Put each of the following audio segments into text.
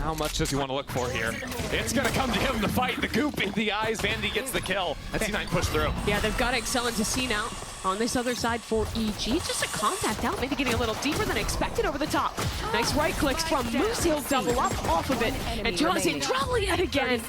How much does he want to look for here? It's going to come to him, the fight, the goop in the eyes. Vanity gets the kill. And C9 pushed through. Yeah, they've got to excel into C now. On this other side for EG, just a contact out, maybe getting a little deeper than expected over the top. Nice right clicks from Moose. He'll double up off of it. And Jaws in trouble yet again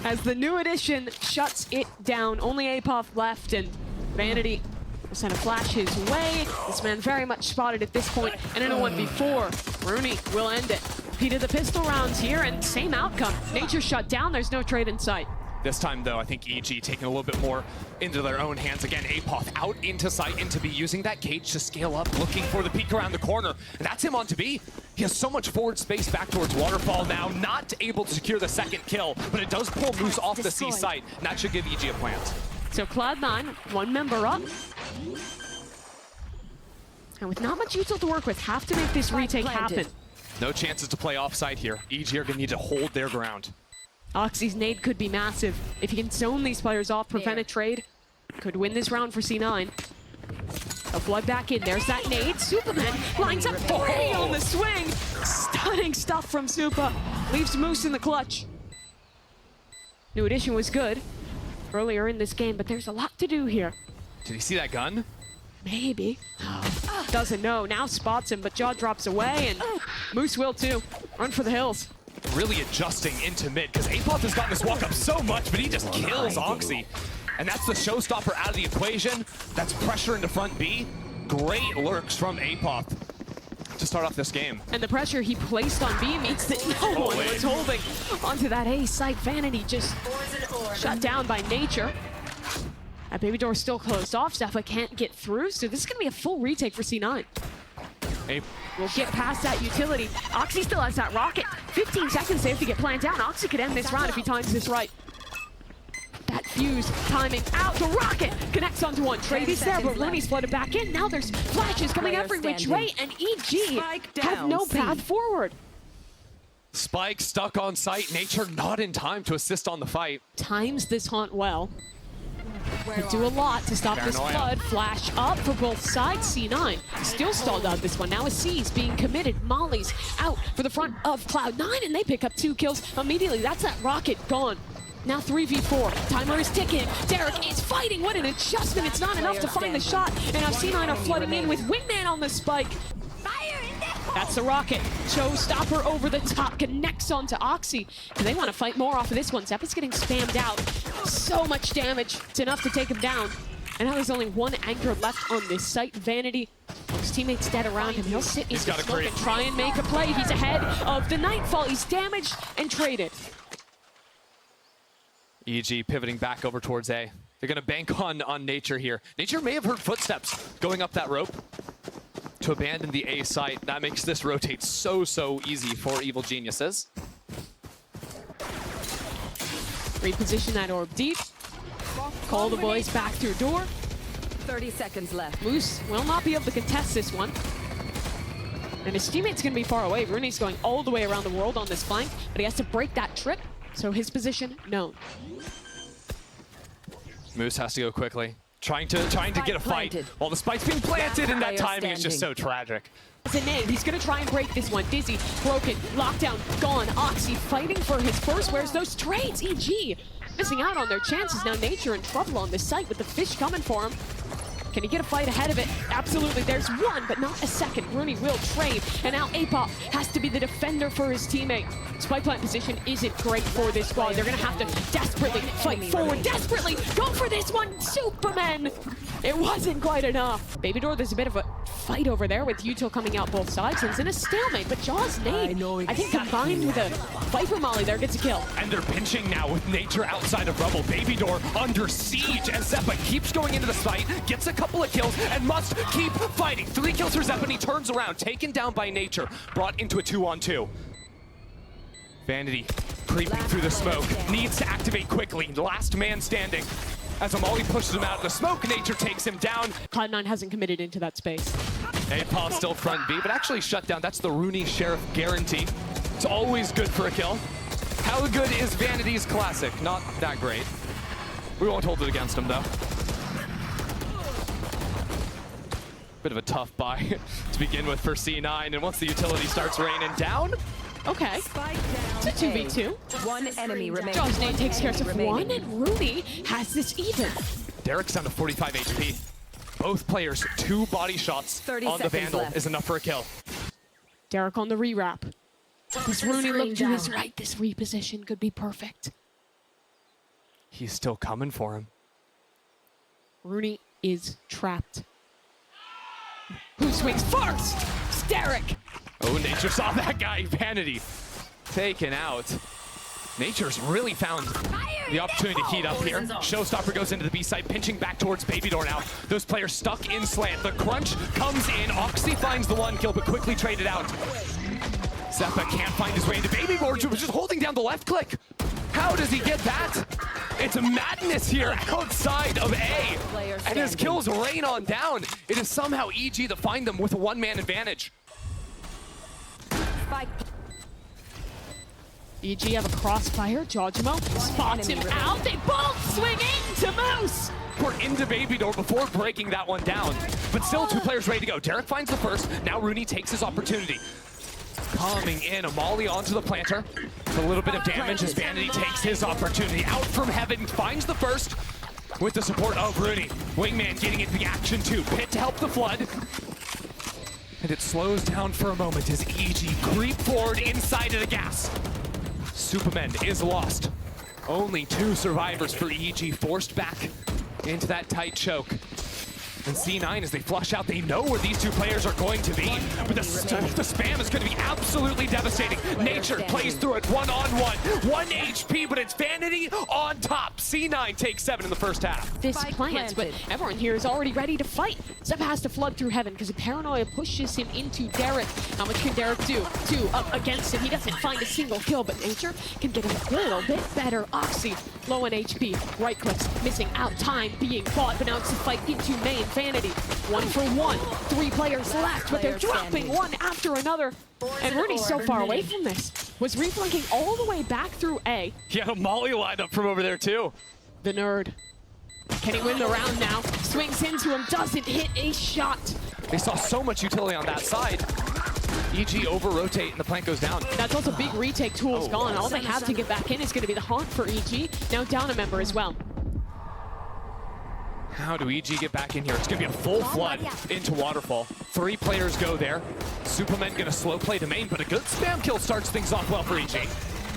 as the new addition shuts it down. Only Apoth left, and Vanity will send a flash his way. This man very much spotted at this point, and in a 1v4, Rooney will end it. Repeated the pistol rounds here, and same outcome. Nature shut down, there's no trade in sight. This time, though, I think EG taking a little bit more into their own hands. Again, Apoth out into sight, into B, using that cage to scale up, looking for the peek around the corner. And that's him onto B. He has so much forward space back towards Waterfall now, not able to secure the second kill, but it does pull Moose off the C site, and that should give EG a plant. So Cloud9, one member up. And with not much util to work with, have to make this retake happen. No chances to play offside here. EG are going to need to hold their ground. Oxy's nade could be massive. If he can zone these players off, prevent a trade, could win this round for C9. A flood back in. There's that nade. Superman lines up 40 on the swing. Stunning stuff from Supa. Leaves Moose in the clutch. New addition was good earlier in this game, but there's a lot to do here. Did he see that gun? Maybe. Doesn't know. Now spots him, but Jaw drops away, and Moose will too. Run for the hills. Really adjusting into mid, because Apoth has gotten this walk up so much, but he just kills Oxy. And that's the showstopper out of the equation. That's pressure into front B. Great lurks from Apoth to start off this game. And the pressure he placed on B means that no one was holding onto that A site. Vanity just shut down by Nature. That baby door still closed off. Zephyr can't get through, so this is going to be a full retake for C9. We'll get past that utility. Oxy still has that rocket. 15 seconds there to get planned down. Oxy could end this round if he times this right. That fuse timing out. The rocket connects onto one. Trade is there, but Rooney's flooded back in. Now there's flashes coming every which way, and EG have no path forward. Spike stuck on site. Nature not in time to assist on the fight. Times this haunt well. They do a lot to stop this flood. Flash up for both sides. C9 still stalled out this one. Now a C's being committed. Molly's out for the front of Cloud9, and they pick up 2 kills immediately. That's that rocket gone. Now 3v4. Timer is ticking. Derek is fighting. What an adjustment. It's not enough to find the shot. And now C9 are flooding in with Wingman on the spike. That's the rocket. Showstopper over the top. Connects onto Oxy. And they want to fight more off of this one. Zepp's getting spammed out. So much damage. It's enough to take him down. And now there's only one anchor left on this site. Vanity. His teammates dead around him. He'll sit in the smoke and try and make a play. He's ahead of the Nightfall. He's damaged and traded. EG pivoting back over towards A. They're going to bank on Nature here. Nature may have heard footsteps going up that rope to abandon the A site. That makes this rotate so easy for Evil Geniuses. Reposition that orb deep. Call the boys back through door. 30 seconds left. Moose will not be able to contest this one. And his teammate's going to be far away. Rooney's going all the way around the world on this flank, but he has to break that trip, so his position known. Moose has to go quickly. Trying to get a fight while the spike's being planted, and that timing is just so tragic. It's a nade. He's going to try and break this one. Dizzy, broken, lockdown, gone. Oxy fighting for his first. Where's those trades? EG missing out on their chances. Now Nature in trouble on this site with the fish coming for him. Can he get a fight ahead of it? Absolutely. There's one, but not a second. Rooney will trade, and now Apoth has to be the defender for his teammate. Spike plant position isn't great for this squad. They're going to have to desperately fight forward. Desperately go for this one. Superman! It wasn't quite enough. Baby Door, there's a bit of a fight over there with util coming out both sides. It's in a stalemate, but Jaw's nade, I think combined with a Viper Molly there, gets a kill. And they're pinching now with Nature outside of Rubble. Baby Door under siege as Zeppa keeps going into the fight, gets a couple of kills, and must keep fighting. 3 kills for Zeppa, and he turns around, taken down by Nature, brought into a 2-on-2. Vanity creeping through the smoke, needs to activate quickly. Last man standing. As Amali pushes him out of the smoke, Nature takes him down. Cloud9 hasn't committed into that space. Apoth still front B, but actually shut down. That's the Rooney Sheriff guarantee. It's always good for a kill. How good is Vanity's classic? Not that great. We won't hold it against him, though. Bit of a tough buy to begin with for C9, and once the utility starts raining down, Okay. Spike down. It's a 2v2. One enemy remains. Cloud9 takes care of Remaining. one, and Rooney has this even. Derek's down to 45 HP. Both players, 2 body shots 30 on the seconds Vandal left. is enough for a kill. Derek on the rewrap. Does Rooney look to his right? This reposition could be perfect. He's still coming for him. Rooney is trapped. Who swings first? It's Derek. Oh, Nature saw that guy. Vanity taken out. Nature's really found the opportunity to heat up here. Showstopper goes into the B side, pinching back towards Babydoor now. Those players stuck in slant. The crunch comes in. Oxy finds the 1 kill, but quickly traded out. Zeppa can't find his way into Babydoor, just holding down the left click. How does he get that? It's a madness here outside of A. And his kills rain on down. It is somehow EG that find them with a 1-man advantage. Spike. EG have a crossfire. Jojimo spots him out. They both swing into Moose. We're into Babydoor before breaking that one down. But still 2 players ready to go. Derek finds the first. Now Rooney takes his opportunity. Coming in, a molly onto the planter. A little bit of damage as Vanity takes his opportunity. Out from heaven, finds the first with the support of Rooney. Wingman getting into the action too. Pit to help the flood. And it slows down for a moment as EG creep forward inside of the gas. Superman is lost. Only 2 survivors for EG, forced back into that tight choke. And C9, as they flush out, they know where these 2 players are going to be. But the spam is going to be absolutely devastating. Nature plays through it 1-on-1. 1 HP, but it's Vanity on top. C9 takes 7 in the first half. This plans, but everyone here is already ready to fight. Zeppa has to flood through heaven because the paranoia pushes him into Derek. How much can Derek do? 2 up against him. He doesn't find a single kill, but Nature can get a little bit better. Oxy, low on HP. Right clicks, missing out. Time being fought, but now it's a fight into main. Vanity, 1 for 1. 3 players left, but they're dropping one after another. And Rooney's so far away from this. Was reflanking all the way back through A. He had a molly lined up from over there too. The nerd. Can he win the round now? Swings into him, doesn't hit a shot. They saw so much utility on that side. EG over-rotate and the plant goes down. That's also big retake tools gone. All they have to get back in is going to be the haunt for EG. Now down a member as well. How do EG get back in here? It's going to be a full flood into Waterfall. 3 players go there. Superman going to slow play to main, but a good spam kill starts things off well for EG.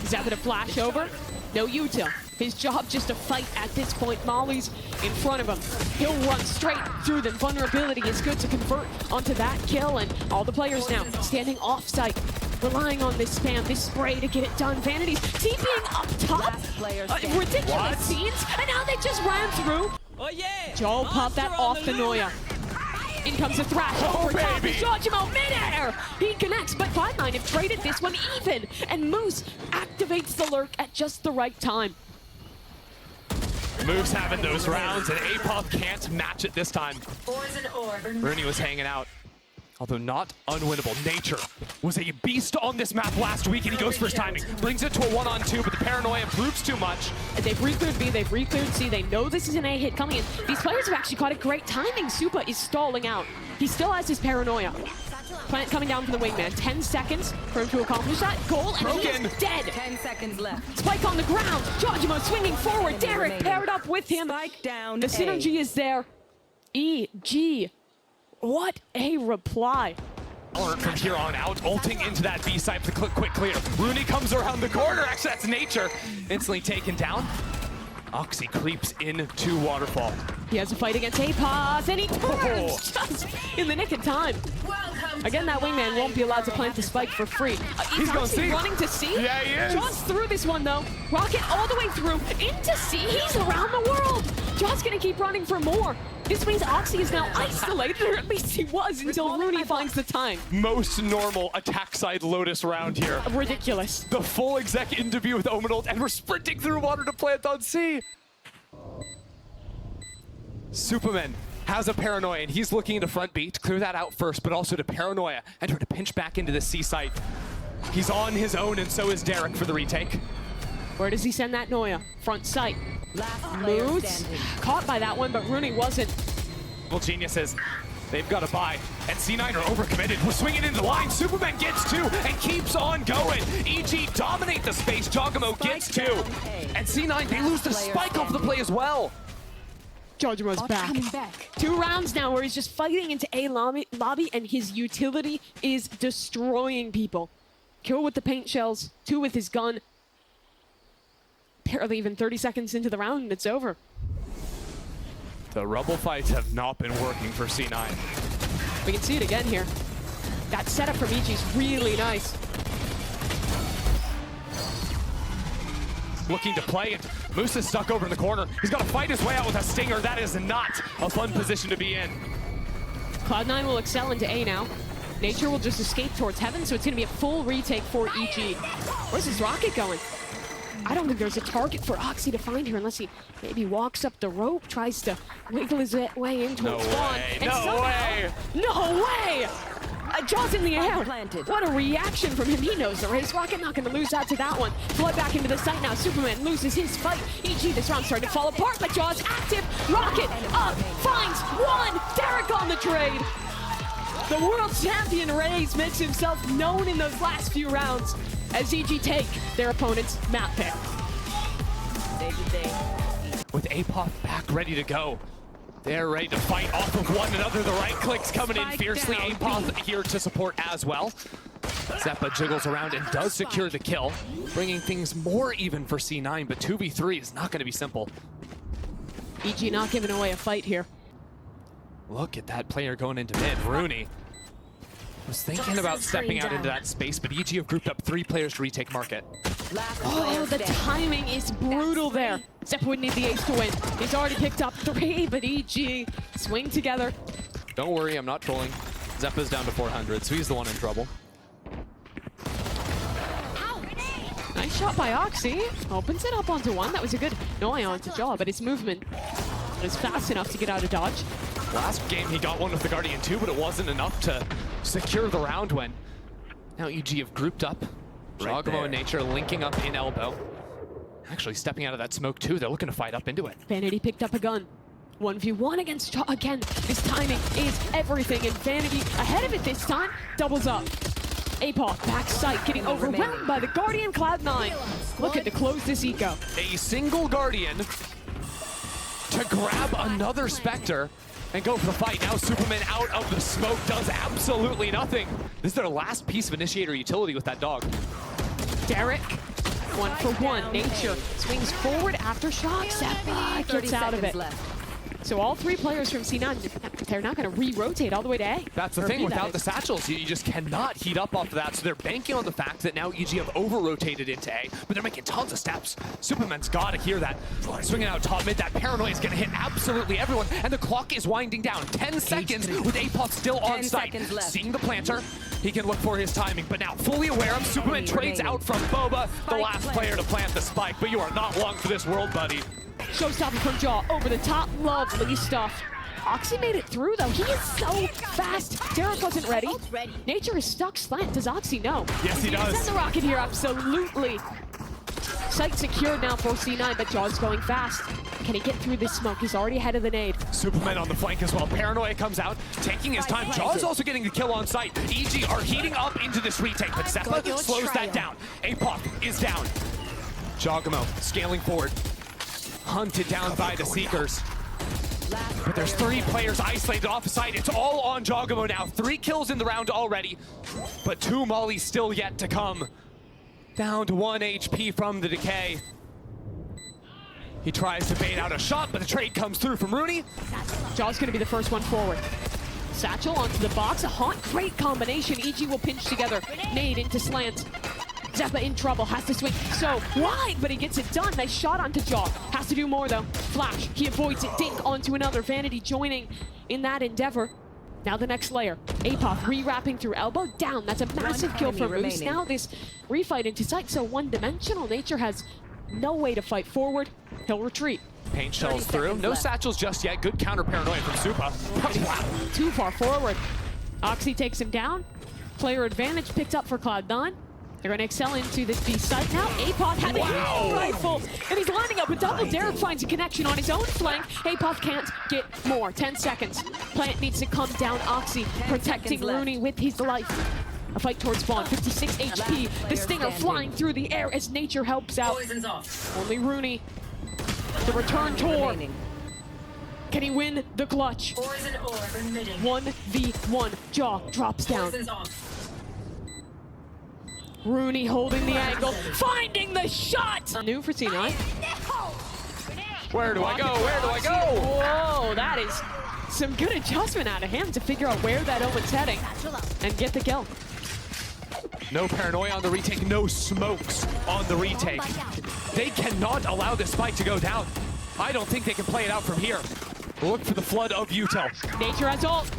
Zeppa to flash over. No util. His job just to fight at this point. Molly's in front of him. He'll run straight through them. Vulnerability is good to convert onto that kill, and all the players now standing off-site, relying on this spam, this spray to get it done. Vanity's TPing up top. Ridiculous scenes, and now they just ran through. Oh yeah! Joe popped that off the Noya. In comes the thrash over top. Jojimo midair! He connects, but Cloud9 have traded this one even. And Moose activates the lurk at just the right time. Moose having those rounds, and Apop can't match it this time. Rooney was hanging out. Although not unwinnable. Nature was a beast on this map last week, and he goes for his timing. Brings it to a 1-on-2, but the paranoia proves too much. They've re-cleared B, they've re-cleared C. They know this is an A hit coming in. These players have actually caught it great timing. Supa is stalling out. He still has his paranoia. Plant coming down from the wingman. 10 seconds for him to accomplish that goal, and he is dead. 10 seconds left. Spike on the ground. Jojimo swinging forward. Derek paired up with him. Spike down. The synergy is there. EG. What a reply. Valorant from here on out, ulting into that B side for the quick clear. Rooney comes around the corner. Actually, that's Nature. Instantly taken down. Oxy creeps into Waterfall. He has a fight against Apos, and he turns just in the nick of time. Again, that wingman won't be allowed to plant the spike for free. He's going Oxy C. running to C. Yeah, he is. John's through this one, though. Rocket all the way through into C. He's around the world. John's going to keep running for more. This means Oxy is now isolated, or at least he was until Rooney finds the time. Most normal attack side Lotus round here. Ridiculous. The full exec interview with Omenult, and we're sprinting through water to plant on C. Superman has a paranoia, and he's looking into front B to clear that out first, but also to paranoia and try to pinch back into the C site. He's on his own, and so is Derek for the retake. Where does he send that Noya? Front sight. Moves. Caught by that one, but Rooney wasn't. Well, geniuses. They've got to buy, and C9 are overcommitted. We're swinging into the line. Superman gets two and keeps on going. EG dominate the space. Jogamo gets two. And C9, they lose the spike off the play as well. Joggamo's back. 2 rounds now where he's just fighting into A lobby, and his utility is destroying people. Kill with the paint shells, 2 with his gun. Barely even 30 seconds into the round and it's over. The Rubble fights have not been working for C9. We can see it again here. That setup from EG is really nice. Looking to play, and Moose is stuck over in the corner. He's got to fight his way out with a stinger. That is not a fun position to be in. Cloud9 will excel into A now. Nature will just escape towards heaven, so it's going to be a full retake for EG. Where's his rocket going? I don't think there's a target for Oxy to find here unless he maybe walks up the rope, tries to wiggle his way in towards spawn. No way! No way! Jaws in the air. Planted. What a reaction from him. He knows the race. Rocket not going to lose out to that one. Flood back into the site now. Superman loses his fight. EG, this round starting to fall apart, but Jaws active. Rocket up, finds one. Derek on the trade. The world champion Rays makes himself known in those last few rounds as EG take their opponent's map pick. With APOF back ready to go. They're ready to fight off of one another. The right clicks coming in fiercely. APOF here to support as well. Zeppa jiggles around and does secure the kill, bringing things more even for C9, but 2v3 is not going to be simple. EG not giving away a fight here. Look at that player going into mid. Rooney was thinking about stepping out into that space, but EG have grouped up 3 players to retake market. Oh, the timing is brutal there. Zeppa would need the ace to win. He's already picked up 3, but EG swing together. Don't worry, I'm not trolling. Zeppa's down to 400, so he's the one in trouble. Nice shot by Oxy. Opens it up onto one. That was a good no-eye to Jaw, but his movement was fast enough to get out of dodge. Last game he got one with the Guardian too, but it wasn't enough to secure the round win. Now EG have grouped up. Jogamo and Nature linking up in elbow. Actually stepping out of that smoke too. They're looking to fight up into it. Vanity picked up a gun. 1v1 against Jaw again. This timing is everything, and Vanity ahead of it this time. Doubles up. APOF back sight, getting overwhelmed by the Guardian. Cloud9 looking to close this eco. A single Guardian to grab another Spectre and go for the fight. Now Superman out of the smoke does absolutely nothing. This is their last piece of initiator utility with that dog. Derek, 1-for-1. Nature swings forward after shock. Zeppa gets out of it. So all 3 players from C9, they're not going to re-rotate all the way to A. That's the thing, without the satchels, you just cannot heat up off of that. So they're banking on the fact that now EG have over-rotated into A, but they're making tons of steps. Superman's got to hear that. Swinging out top mid, that paranoia is going to hit absolutely everyone, and the clock is winding down. 10 seconds with APOF still on site. Seeing the planter, he can look for his timing, but now fully aware of Superman trades out from Boba, the last player to plant the spike, but you are not long for this world, buddy. Showstopper from Jaw, over the top, lovely stuff. Oxy made it through though, he is so fast. Derek wasn't ready. Nature is stuck slant, does Oxy know? Yes, he does. Send the rocket here, absolutely. Sight secured now for C9, but Jaw's going fast. Can he get through this smoke? He's already ahead of the nade. Superman on the flank as well. Paranoia comes out, taking his time. Jaw's also getting the kill on site. EG are heating up into this retake, but Zeppa slows that down. APOF is down. Jogamo scaling forward. Hunted down by the Seekers. But there's 3 players isolated off site. It's all on Jogamo now. 3 kills in the round already, but 2 mollies still yet to come. Down to 1 HP from the decay. He tries to bait out a shot, but the trade comes through from Rooney. Jaw's gonna be the first one forward. Satchel onto the box, a haunt, great combination. EG will pinch together, nade into slant. Zeppa in trouble, has to swing so wide, but he gets it done. Nice shot onto Jaw. Has to do more though. Flash, he avoids it. Dink onto another. Vanity joining in that endeavor. Now the next layer. APOF re-wrapping through elbow. Down, that's a massive kill for Moose. Now this refight into sight, so one-dimensional. Nature has no way to fight forward. He'll retreat. Paint shells through. No satchels just yet. Good counter paranoia from Supa. Wow, too far forward. Oxy takes him down. Player advantage picked up for Cloud9. They're going to excel into this B site now. Apoth had a rifle, and he's lining up a double. Derek finds a connection on his own flank. Apoth can't get more. 10 seconds. Plant needs to come down. Oxy protecting Rooney with his life. A fight towards spawn. 56 HP. The Stinger flying through the air as Nature helps out. Only Rooney. The return tour. Can he win the clutch? 1v1. Jaw drops down. Rooney holding the angle, finding the shot! New for C9. Where do I go? Where do I go? Whoa, that is some good adjustment out of him to figure out where that Omen's heading and get the kill. No paranoia on the retake, no smokes on the retake. They cannot allow this fight to go down. I don't think they can play it out from here. Look for the flood of Util. Nature has ult.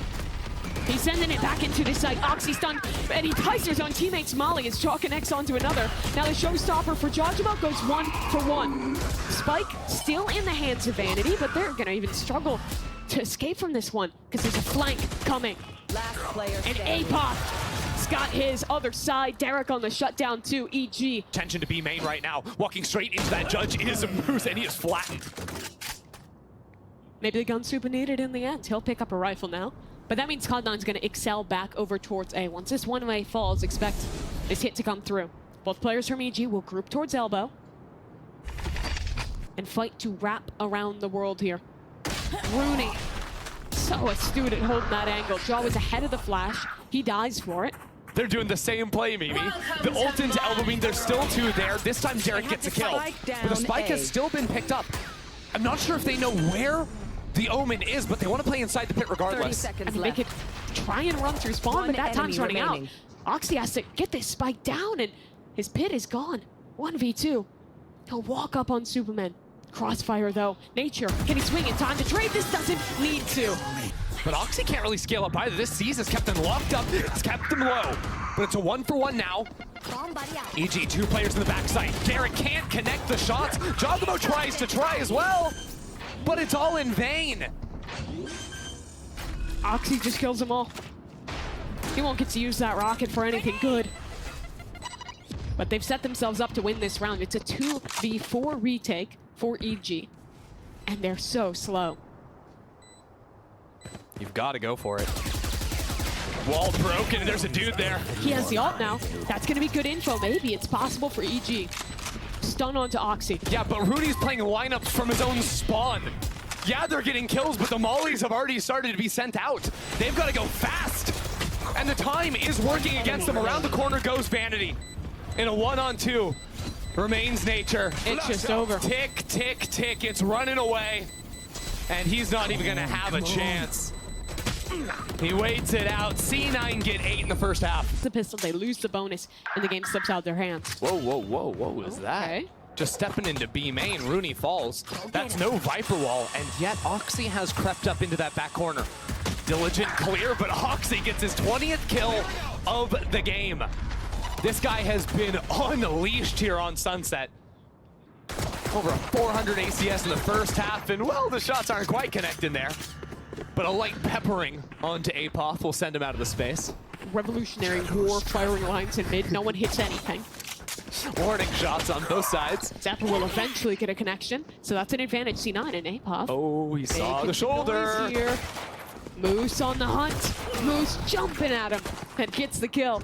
He's sending it back into the site. Oxy stunned, and he ties his own teammates Molly as Jaw connects onto another. Now the showstopper for Jajima goes 1-for-1. Spike still in the hands of Vanity, but they're gonna even struggle to escape from this one because there's a flank coming. Last player And standing. Apoth got his other side. Derek on the shutdown too. EG. Attention to B main right now. Walking straight into that judge is a Moose, and he is flattened. Maybe the gun super needed in the end. He'll pick up a rifle now. But that means Cloud9's going to excel back over towards A. Once this one-way falls, expect this hit to come through. Both players from EG will group towards elbow and fight to wrap around the world here. Rooney, so astute at holding that angle. Jaw was ahead of the flash. He dies for it. They're doing the same play, Mimi. The ult into elbow means there's still two there. This time Derek gets a kill. But the spike has still been picked up. I'm not sure if they know where the Omen is, but they want to play inside the pit 30 regardless. seconds And they left. could try and run through spawn, but that time's running out. remaining. Oxy has to get this spike down, and his pit is gone. 1v2. He'll walk up on Superman. Crossfire, though. Nature, can he swing in time to trade? This doesn't need to. But Oxy can't really scale up either. This Seize has kept them locked up. It's kept them low. But it's a 1-for-1 now. EG, two players in the backside. Derek can't connect the shots. Jogamo tries to try as well, but it's all in vain. Oxy just kills them all. He won't get to use that rocket for anything good. But they've set themselves up to win this round. It's a 2v4 retake for EG. And they're so slow. You've got to go for it. Wall broken, and there's a dude there. He has the ult now. That's going to be good info. Maybe it's possible for EG. Stun onto Oxy. Yeah, but Rudy's playing lineups from his own spawn. Yeah, they're getting kills, but the mollies have already started to be sent out. They've got to go fast. And the time is working against them. Around the corner goes Vanity. In a 1-on-2, remains Nature. It's just over. Tick, tick, tick. It's running away. And he's not even going to have a chance. He waits it out. C9 get 8 in the first half. The pistol, they lose the bonus, and the game slips out of their hands. Whoa, whoa, whoa, what was that? Just stepping into B main, Rooney falls. That's no Viper wall, and yet Oxy has crept up into that back corner. Diligent clear, but Oxy gets his 20th kill of the game. This guy has been unleashed here on Sunset. Over a 400 ACS in the first half, and well, the shots aren't quite connecting there. But a light peppering onto Apoth will send him out of the space. Revolutionary war firing lines in mid. No one hits anything. Warning shots on both sides. Zappa will eventually get a connection, so that's an advantage. C9 and Apoth. Oh, he saw the shoulder. Here. Moose on the hunt. Moose jumping at him and gets the kill.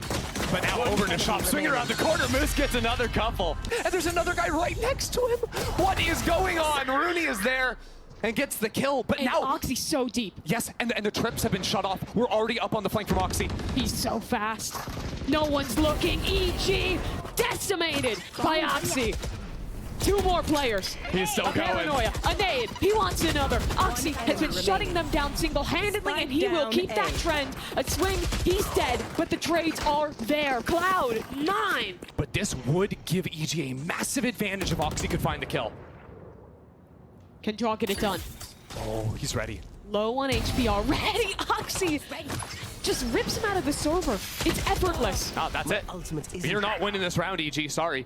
But now over to Shop, swinging around the corner, Moose gets another couple. And there's another guy right next to him. What is going on? Rooney is there and gets the kill, but And now... Oxy's so deep. Yes, and the trips have been shut off. We're already up on the flank from Oxy. He's so fast. No one's looking. EG decimated by Oxy. Two more players. He's still A going. paranoia, a nade. He wants another. Oxy has been shutting them down single-handedly, and he will keep that trend. A swing, he's dead, but the trades are there. Cloud9. But this would give EG a massive advantage if Oxy could find the kill. Can Jaw get it done? Oh, he's ready. Low on HP already. Oxy just rips him out of the server. It's effortless. Oh, that's it. You're not winning this round, EG. Sorry.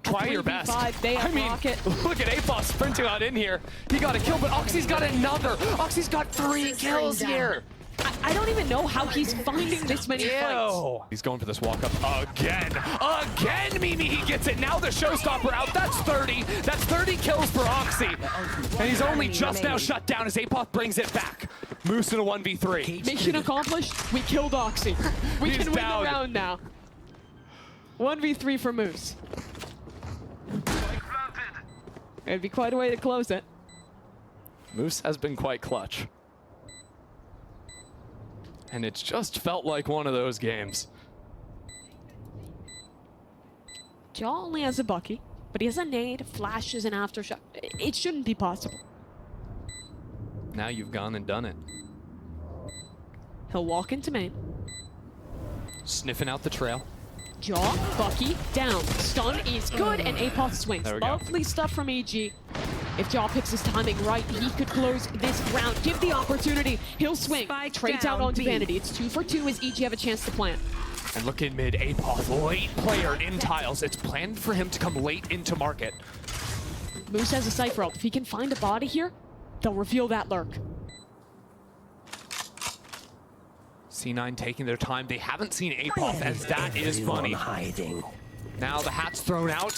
Try your best. 3v5, they have rocket. Look at Apoth sprinting on in here. He got a kill, but Oxy's got another. Oxy's got 3 kills here. I don't even know how he's finding this many fights. He's going for this walk up again. Again, Mimi, he gets it. Now the showstopper out. That's 30. That's 30 kills for Oxy. And he's only just now shut down as Apoth brings it back. Moose in a 1v3. Mission accomplished. We killed Oxy. We He's can win down. the round now. 1v3 for Moose. It'd be quite a way to close it. Moose has been quite clutch. And it's just felt like one of those games. Jaw only has a Bucky, but he has a nade, flashes, and aftershock. It shouldn't be possible. Now you've gone and done it. He'll walk into main. Sniffing out the trail. Jaw, Bucky, down. Stun is good, and Apoth swings. There we go. Lovely stuff from EG. If Jaw picks his timing right, he could close this round. Give the opportunity. He'll swing. Spike Trades down out onto B. Vanity. It's 2 for 2 as EG have a chance to plant. And look in mid, Apoth, late player in tiles. It's planned for him to come late into market. Moose has a Cypher ult. If he can find a body here, they'll reveal that lurk. C9 taking their time. They haven't seen Apoth, as that is funny. Now the hat's thrown out.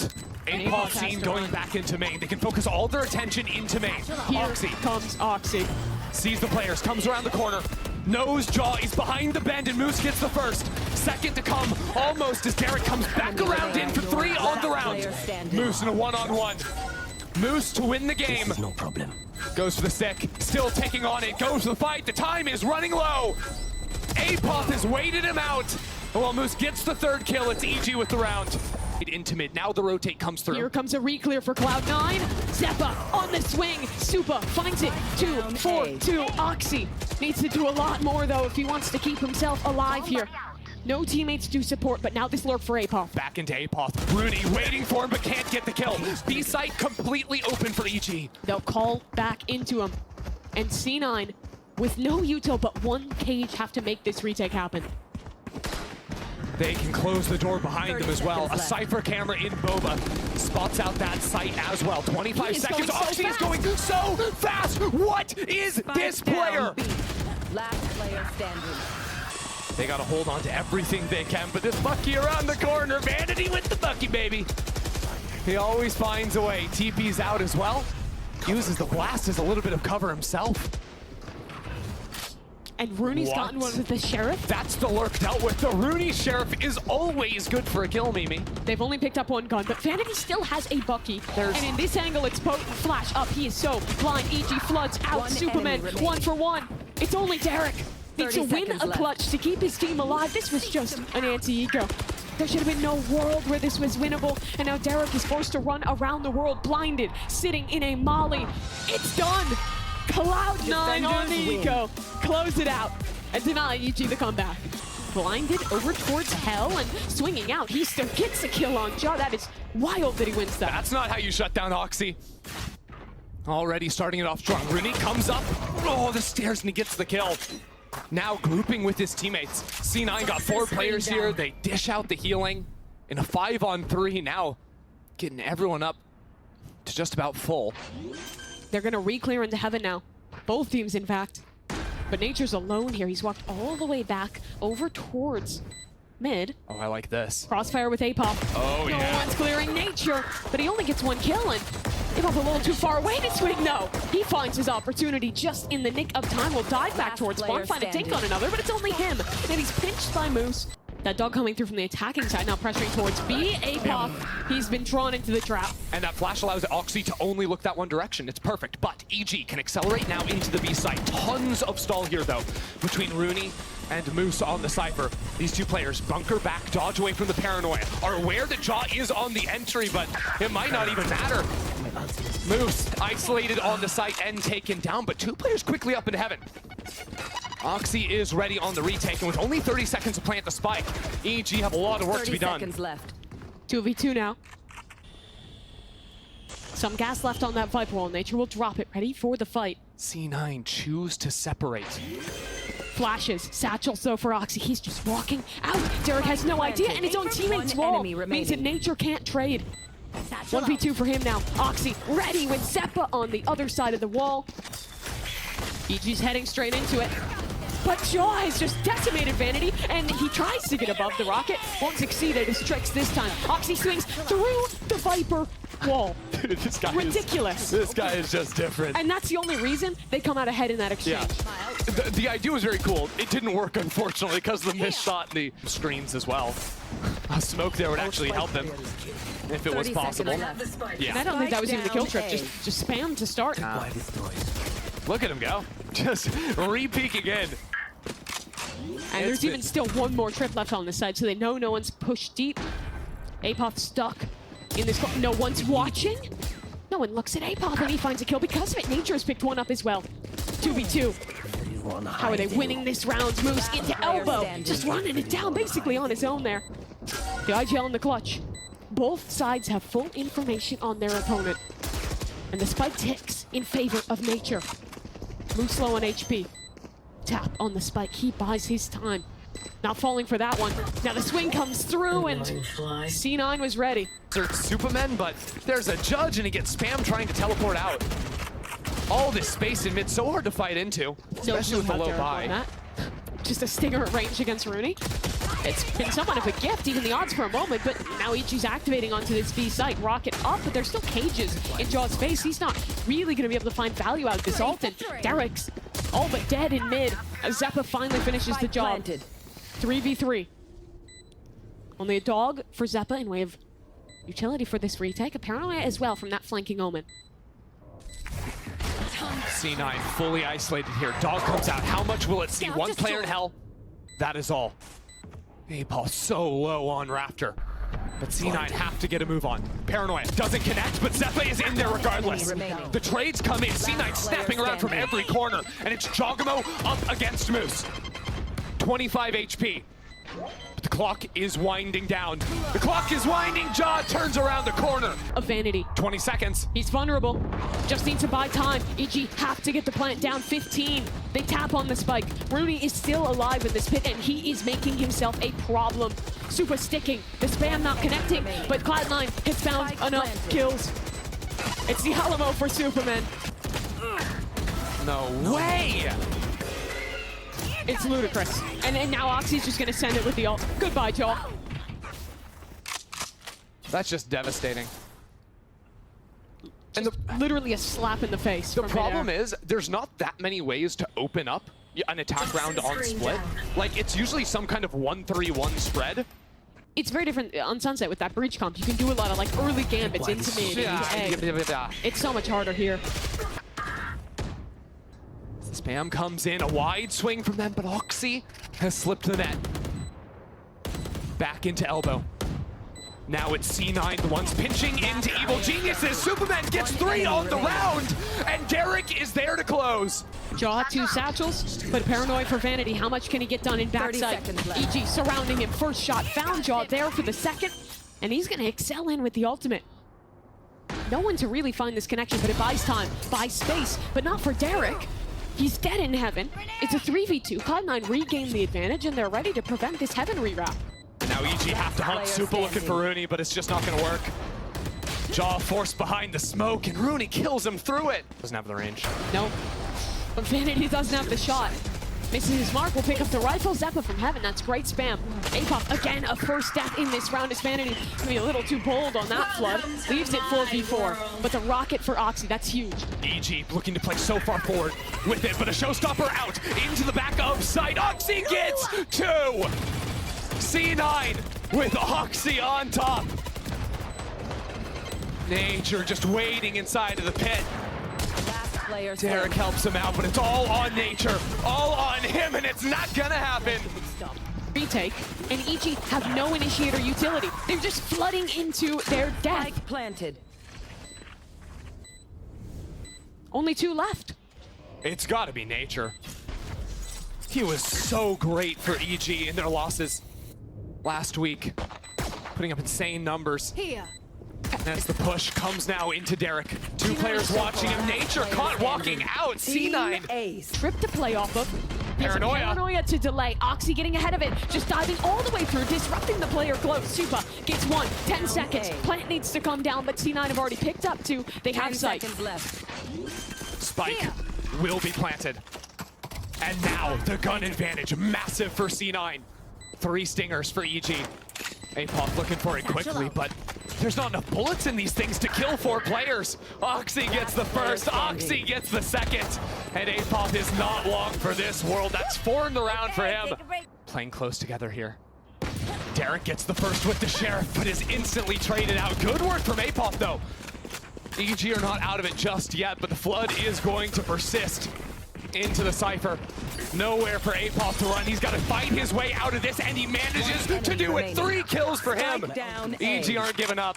Apoth seen going back into main. They can focus all their attention into main. Here Oxy comes Oxy. sees the players, comes around the corner, knows Jaw is behind the bend, and Moose gets the first. Second to come, almost, as Derek comes back around in for 3 on the round. Moose in a 1-on-1. Moose to win the game. No problem. Goes for the stick, still taking on it, goes for the fight. The time is running low. Apoth has waited him out. And while Moose gets the 3rd kill, it's EG with the round. Into mid, now the rotate comes through. Here comes a reclear for Cloud9. Zeppa on the swing. Supa finds it. 2 for 2. Oxy needs to do a lot more, though, if he wants to keep himself alive here. No teammates to support, but now this lurk for Apoth. Back into Apoth. Rooney waiting for him, but can't get the kill. B site completely open for EG. They'll call back into him. And C9, with no util but 1 cage, have to make this retake happen. They can close the door behind 30 them as well. A seconds left. Cypher camera in Boba spots out that site as well. 25 He is seconds. going so Oxy is fast. going so fast. What is this player? Last player standing. They got to hold on to everything they can, but this Bucky around the corner. Vanity with the Bucky, baby. He always finds a way. TP's out as well. Uses the blast as a little bit of cover himself. And Rooney's What? gotten one with the Sheriff. That's the lurk dealt with. The Rooney Sheriff is always good for a kill, Mimi. They've only picked up 1 gun, but Vanity still has a Bucky. There's- And in this angle, it's potent. Flash up. He is so blind. EG floods out. One Superman, enemy remaining. 1 for 1. It's only Derek. Needs to 30 win seconds a left. clutch to keep his team alive. This was just an anti-ego. There should have been no world where this was winnable. And now Derek is forced to run around the world blinded, sitting in a molly. It's done. Cloud9 on the Defenders win. eco. Close it out and deny EG the comeback. Blinded over towards Hell and swinging out. He still gets the kill on Jaw. That is wild that he wins that. That's not how you shut down Oxy. Already starting it off strong. Rooney comes up. Oh, the stairs, and he gets the kill. Now grouping with his teammates. C9 got 4 players here. They dish out the healing in a 5-on-3. Now getting everyone up to just about full. They're going to re-clear into heaven now. Both teams, in fact. But Nature's alone here. He's walked all the way back over towards mid. Oh, I like this. Crossfire with Apoth. Oh, No yeah. one's clearing Nature, but he only gets 1 kill, and Apoth a little too far away to swing. No, he finds his opportunity just in the nick of time. Will dive back Last towards player Spawn, find a dink standing. on another, but it's only him. And he's pinched by Moose. That dog coming through from the attacking side, now pressuring towards B. Apoth, he's been drawn into the trap. And that flash allows Oxy to only look that one direction. It's perfect, but EG can accelerate now into the B site. Tons of stall here, though, between Rooney and Moose on the Cypher. These 2 players bunker back, dodge away from the paranoia, are aware that Jaw is on the entry, but it might not even matter. Moose isolated on the site and taken down, but 2 players quickly up into heaven. Oxy is ready on the retake, and with only 30 seconds to plant the spike, EG have a lot of work to 30 be done. seconds left. 2v2 now. Some gas left on that Viper wall. Nature will drop it, ready for the fight. C9 choose to separate. Flashes. Satchel so for Oxy. He's just walking out. Derek has no idea, and his own teammate's One wall enemy means that remaining. Nature can't trade. 1v2 for him now. Oxy ready with Zeppa on the other side of the wall. EG's heading straight into it. but Jaw has just decimated Vanity, and he tries to get above the rocket. Won't succeed at his tricks this time. Oxy swings through the Viper wall. Dude, this guy Ridiculous. This guy is just different. And that's the only reason they come out ahead in that exchange. Yeah. The idea was very cool. It didn't work, unfortunately, because of the missed shot in the screens as well. A smoke there would actually help them if it was possible. Yeah. And I don't think that was even the kill trip. Just spam to start. Look at him go. Just re-peek again. And there's even still one more trip left on this side, so they know no one's pushed deep. Apoth stuck in this. No one's watching. No one looks at Apoth, and he finds a kill because of it. Nature has picked one up as well. 2v2. How are they winning this round? Moves into elbow. Just running it down basically on his own there. The IGL in the clutch. Both sides have full information on their opponent. And the spike ticks in favor of Nature. Moves slow on HP. Tap on the spike. He buys his time. Not falling for that one. Now the swing comes through, and C9 was ready. There's Superman, but there's a judge, and he gets spam trying to teleport out. All this space in mid, so hard to fight into, especially with the low buy. Just a stinger at range against Rooney. It's been somewhat of a gift, even the odds for a moment, but now Ichi's activating onto this B site. Rocket up, but there's still cages in Jaw's face. He's not really going to be able to find value out of this ult, and Derek's all but dead in mid as Zeppa finally finishes the job. 3v3. Only a dog for Zeppa in way of utility for this retake. Apparently as well from that flanking omen. C9 fully isolated here. Dog comes out. How much will it see? One player in hell. That is all. Apoth so low on Raptor. But C9 have to get a move on. Paranoia doesn't connect, but Zeppa is in there regardless. The trades come in. C9 snapping around from every corner. And it's Jogamo up against Moose. 25 HP. But the clock is winding down. The clock is winding. Jaw turns around the corner. Of Vanity. 20 seconds. He's vulnerable. Just needs to buy time. Ichi have to get the plant down. 15. They tap on the spike. Rooney is still alive in this pit, and he is making himself a problem. Super sticking. The spam not connecting, but Cloud9 has found enough kills. It's the Alamo for Superman. No way! It's ludicrous. And now Oxy's just gonna send it with the ult. Goodbye, Joel. That's just devastating. And literally a slap in the face. The problem is, there's not that many ways to open up an attack round on split. Like, it's usually some kind of 1-3-1 spread. It's very different on Sunset with that breach comp. You can do a lot of like early gambits into mid, into A. It's so much harder here. Spam comes in, a wide swing from them, but Oxy has slipped the net. Back into elbow. Now it's C9, the ones pinching into Evil Geniuses. Superman gets 3 on the round, and Derek is there to close. Jaw 2 satchels, but paranoid for Vanity. How much can he get done in backside? EG surrounding him. First shot found Jaw there for the second, and he's gonna excel in with the ultimate. No one to really find this connection, but it buys time, buys space, but not for Derek. He's dead in heaven. It's a 3v2. Cloud9 regained the advantage, and they're ready to prevent this heaven rewrap. Now EG have to hunt Super looking for Rooney, but it's just not going to work. Jaw forced behind the smoke, and Rooney kills him through it. Doesn't have the range. No. But Vanity doesn't have the shot. Misses his mark, will pick up the rifle. Zeppa from heaven, that's great spam. Apoth, again, a first death in this round as Vanity gonna be a little too bold on that flood. Leaves it 4v4, but the rocket for Oxy, that's huge. EG looking to play so far forward with it, but a showstopper out into the back of sight. Oxy gets 2! C9 with Oxy on top. Nature just waiting inside of the pit. Derek helps him out, but it's all on Nature, all on him, and it's not gonna happen. Retake, and EG have no initiator utility. They're just flooding into their death. Spike planted. Only 2 left. It's gotta be Nature. He was so great for EG in their losses last week, putting up insane numbers. Here. And as the push comes now into Derek, 2 players watching him. Nature caught walking out. C9. Trip to play off of. Paranoia. Paranoia to delay. Oxy getting ahead of it. Just diving all the way through, disrupting the player close. Super gets 1. 10 seconds. Plant needs to come down, but C9 have already picked up 2. They have sight. Left. Spike will be planted. And now the gun advantage, massive for C9. 3 stingers for EG. Apop looking for it quickly, but there's not enough bullets in these things to kill 4 players. Oxy gets the first, Oxy gets the second. And Apop is not long for this world. That's 4 in the round for him. Playing close together here. Derek gets the first with the Sheriff, but is instantly traded out. Good work from Apop though. EG are not out of it just yet, but the flood is going to persist into the Cypher. Nowhere for Apop to run. He's got to fight his way out of this, and he manages to do it. 3 kills for him. EG aren't giving up.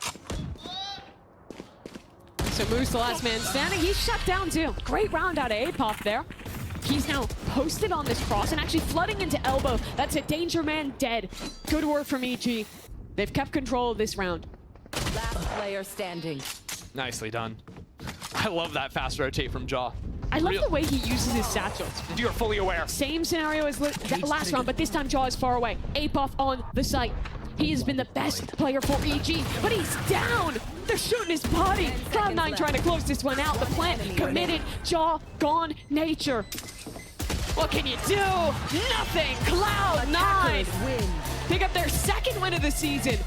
So Moose, the last man standing, he's shut down too. Great round out of Apop there. He's now posted on this cross and actually flooding into elbow. That's a danger man dead. Good work from EG. They've kept control of this round. Last player standing. Nicely done. I love that fast rotate from Jaw. I love the way he uses his satchels. You're fully aware. Same scenario as last round, but this time Jaw is far away. Apop on the site. He has been the best player for EG, but he's down. They're shooting his body. Cloud9 trying to close this one out. The plant committed. Jaw gone. Nature. What can you do? Nothing. Cloud9 pick up their 2nd win of the season.